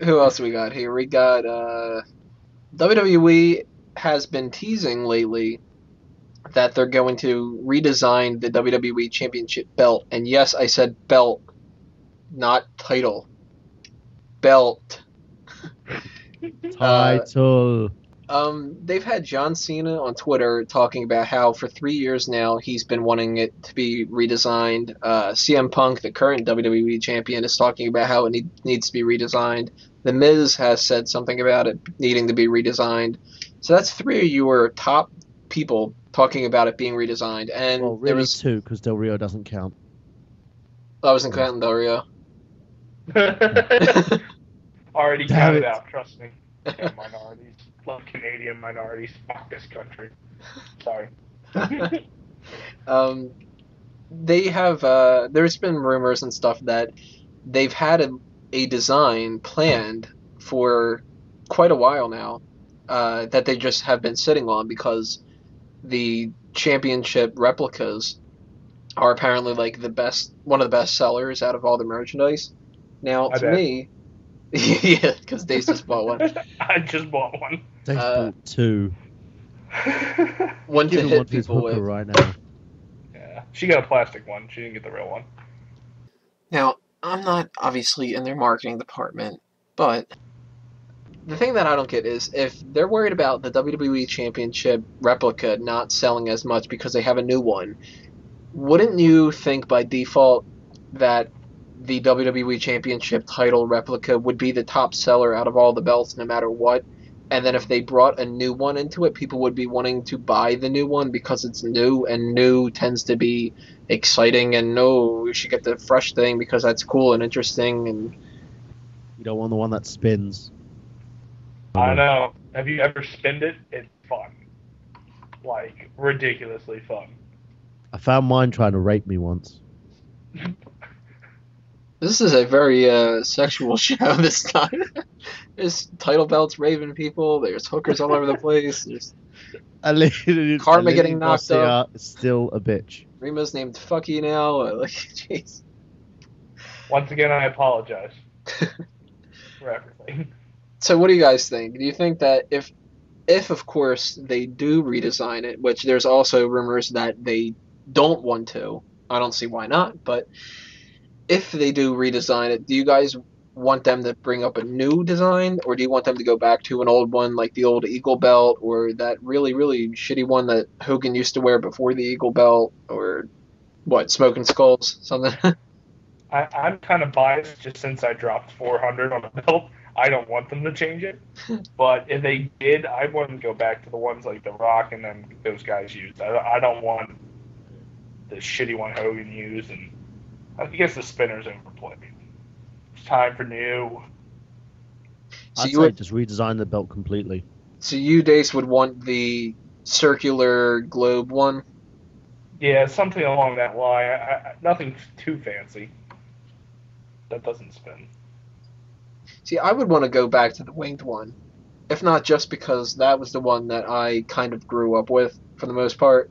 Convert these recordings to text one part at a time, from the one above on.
Who else we got here? We got WWE has been teasing lately that they're going to redesign the WWE Championship belt. And yes, I said belt, not title. Belt. Uh, Title. they've had John Cena on Twitter talking about how for 3 years now he's been wanting it to be redesigned. CM Punk, the current WWE champion, is talking about how it needs to be redesigned. The Miz has said something about it needing to be redesigned. So that's three of your top people talking about it being redesigned. And Well, there really was, two, because Del Rio doesn't count. I was in Yes. Del Rio. Already Damn counted it. out, trust me. Yeah, minorities. Love Canadian minorities. Fuck this country. Sorry. um, they have there's been rumors and stuff that they've had a design planned for quite a while now, that they just have been sitting on because the championship replicas are apparently like one of the best sellers out of all the merchandise. Now, I to bet. me, yeah, because Dace just bought one. I just bought one. They Uh, bought two. one to Giving one hit to his people hooker with. right now. Yeah. She got a plastic one. She didn't get the real one. Now, I'm not obviously in their marketing department, but the thing that I don't get is if they're worried about the WWE Championship replica not selling as much because they have a new one, wouldn't you think by default that the WWE Championship title replica would be the top seller out of all the belts no matter what? And then if they brought a new one into it, people would be wanting to buy the new one because it's new, and new tends to be exciting, and no, we should get the fresh thing because that's cool and interesting. And You don't want the one that spins. I know. Have you ever spinned it? It's fun. Like, ridiculously fun. I found mine trying to rape me once. this is a very sexual show this time. There's title belts raving people. There's hookers all over the place. There's Karma getting knocked up. Garcia is still a bitch. Rima's named Fucky now. Like, jeez. Once again, I apologize for everything. So, what do you guys think? Do you think that if of course they do redesign it, which there's also rumors that they don't want to, I don't see why not. But if they do redesign it, do you guys want them to bring up a new design, or do you want them to go back to an old one like the old Eagle belt, or that really really shitty one that Hogan used to wear before the Eagle belt, or what, Smoking Skulls, something? I'm kind of biased just since I dropped 400 on the belt. I don't want them to change it. But if they did, I wouldn't go back to the ones like The Rock and then those guys used. I don't want the shitty one Hogan used. And I guess the spinner's overplayed. It's time for new. So I'd you say would, just redesign the belt completely. so you Dace would want the circular globe one. Yeah, something along that line. Nothing too fancy. That doesn't spin. See, I would want to go back to the winged one, if not just because that was the one that I kind of grew up with for the most part.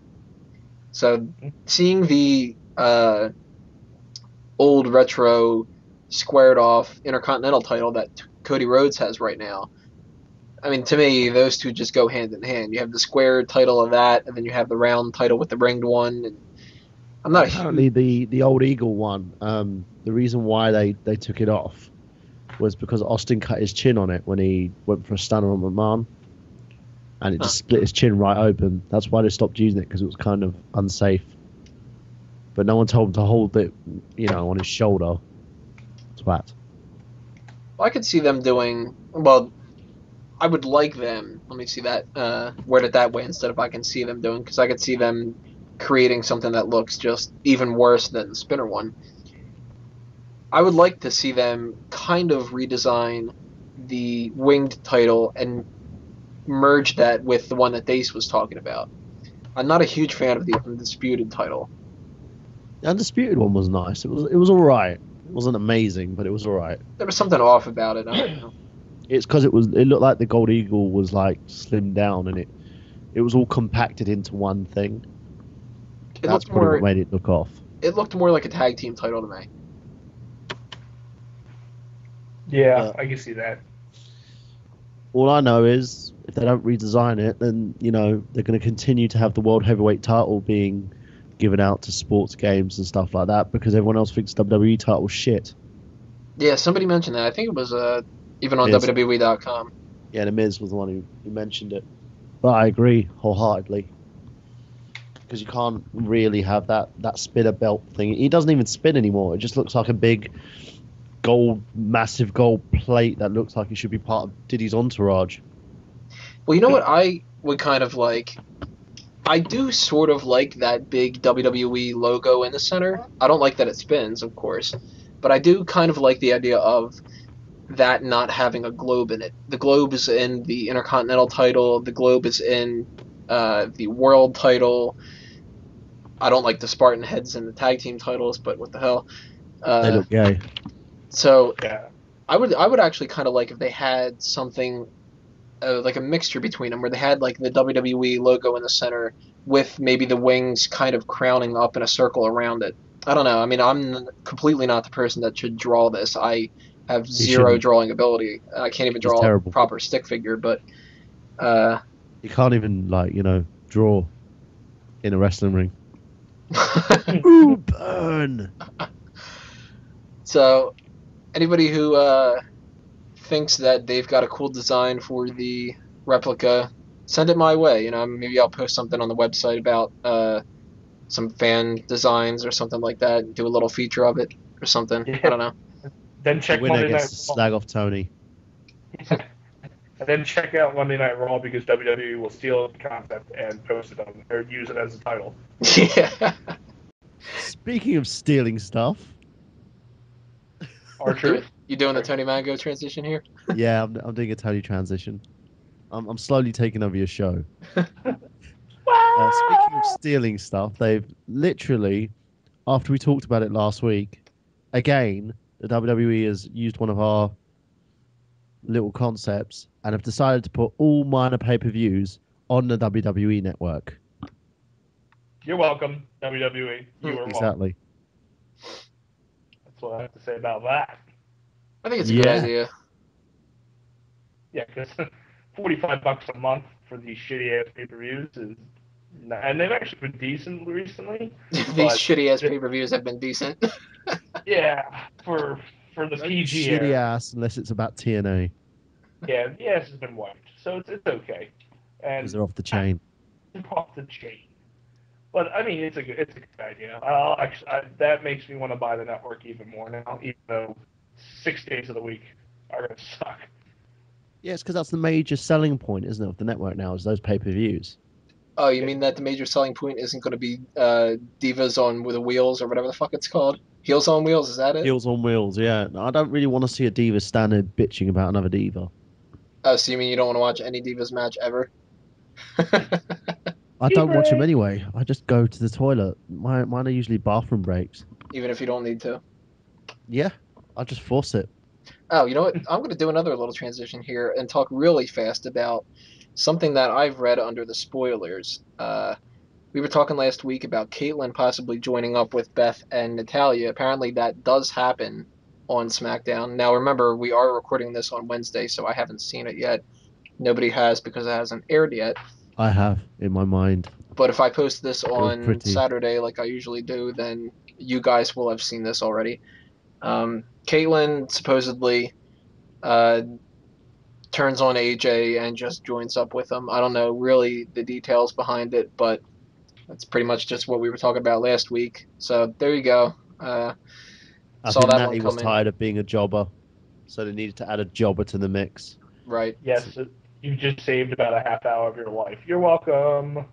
So seeing the old retro squared off Intercontinental title that Cody Rhodes has right now, I mean, to me, those two just go hand in hand. You have the square title of that, and then you have the round title with the ringed one. And I'm not a Apparently, huge. the old Eagle one, the reason why they took it off was because Austin cut his chin on it when he went for a stunner on McMahon, and it just split his chin right open. That's why they stopped using it, because it was kind of unsafe. But no one told him to hold it, on his shoulder. Twat. I could see them doing well. I would like them. Let me see that. Word it that way instead of I can see them doing, because I could see them creating something that looks just even worse than the spinner one. I would like to see them kind of redesign the winged title and merge that with the one that Dace was talking about. I'm not a huge fan of the undisputed title. The undisputed one was nice. It was all right. It wasn't amazing, but it was all right. There was something off about it. I don't know. It's because it looked like the Gold Eagle was like slimmed down, and it was all compacted into one thing. It That's looked probably more. what made it look off. It looked more like a tag team title to me. Yeah, But I can see that. all I know is if they don't redesign it, then they're going to continue to have the world heavyweight title being given out to sports games and stuff like that because everyone else thinks WWE title shit. Yeah, somebody mentioned that. I think it was even on Miz. WWE.com. Yeah, the Miz was the one who mentioned it. But I agree wholeheartedly. Because you can't really have that spinner belt thing. He doesn't even spin anymore. It just looks like a big massive gold plate that looks like it should be part of Diddy's entourage. Well, you know what I would kind of like? I do sort of like that big WWE logo in the center. I don't like that it spins, of course, but I do kind of like the idea of that not having a globe in it. The globe is in the Intercontinental title. The globe is in the World title. I don't like the Spartan heads in the tag team titles, but what the hell? They look gay. So Yeah. I would actually kind of like if they had something like a mixture between them, where they had like the WWE logo in the center with maybe the wings kind of crowning up in a circle around it. I don't know. I mean, I'm completely not the person that should draw this. I have zero shouldn't. drawing ability. I can't even He's draw a terrible. proper stick figure, but You can't even draw in a wrestling ring. Ooh, burn! so anybody who thinks that they've got a cool design for the replica, send it my way. Maybe I'll post something on the website about some fan designs or something like that. Do a little feature of it or something. Yeah. I don't know. Then The check winner Monday gets Night to Raw. slag off Tony. And then check out Monday Night Raw because WWE will steal the concept and post it on or use it as a title. Yeah. Speaking of stealing stuff, Archer. You doing the Tony Mango transition here? yeah, I'm doing a Tony transition. I'm slowly taking over your show. Speaking of stealing stuff, they've literally, after we talked about it last week, again, the WWE has used one of our little concepts and have decided to put all minor pay-per-views on the WWE Network. You're welcome, WWE. You are welcome. Exactly. That's what I have to say about that. I think it's a good Yeah. idea. Yeah, because $45 a month for these shitty ass pay-per-views is, and they've actually been decent recently. These but shitty ass pay-per-views have been decent. yeah, for the Don't PG shitty era. ass unless it's about TNA Yeah, the ass has been wiped, so it's okay. And because they're off the chain. off the chain. But I mean, it's a good idea. That makes me want to buy the network even more now, even though 6 days of the week are gonna suck. Yeah, it's because that's the major selling point, isn't it, of the network now, is those pay-per-views. Oh, you mean that the major selling point isn't going to be Divas on with the wheels or whatever the fuck it's called? Heels on wheels, is that it? Heels on wheels, yeah. I don't really want to see a diva standing bitching about another diva. Oh, so you mean you don't want to watch any Divas match ever? I don't watch them anyway. I just go to the toilet. Mine are usually bathroom breaks. Even if you don't need to. Yeah, I just force it. Oh, you know what? I'm going to do another little transition here and talk really fast about something that I've read under the spoilers. We were talking last week about Kaitlyn possibly joining up with Beth and Natalya. Apparently, that does happen on SmackDown. Now, remember, we are recording this on Wednesday, so I haven't seen it yet. Nobody has because it hasn't aired yet. I have in my mind. But if I post this on pretty. Saturday, like I usually do, then you guys will have seen this already. Kaitlyn supposedly turns on AJ and just joins up with him. I don't know really the details behind it, but that's pretty much just what we were talking about last week. So there you go. I Saw think that Natty one was coming. tired of being a jobber, so they needed to add a jobber to the mix. Right. Yes, you just saved about a half hour of your life. You're welcome.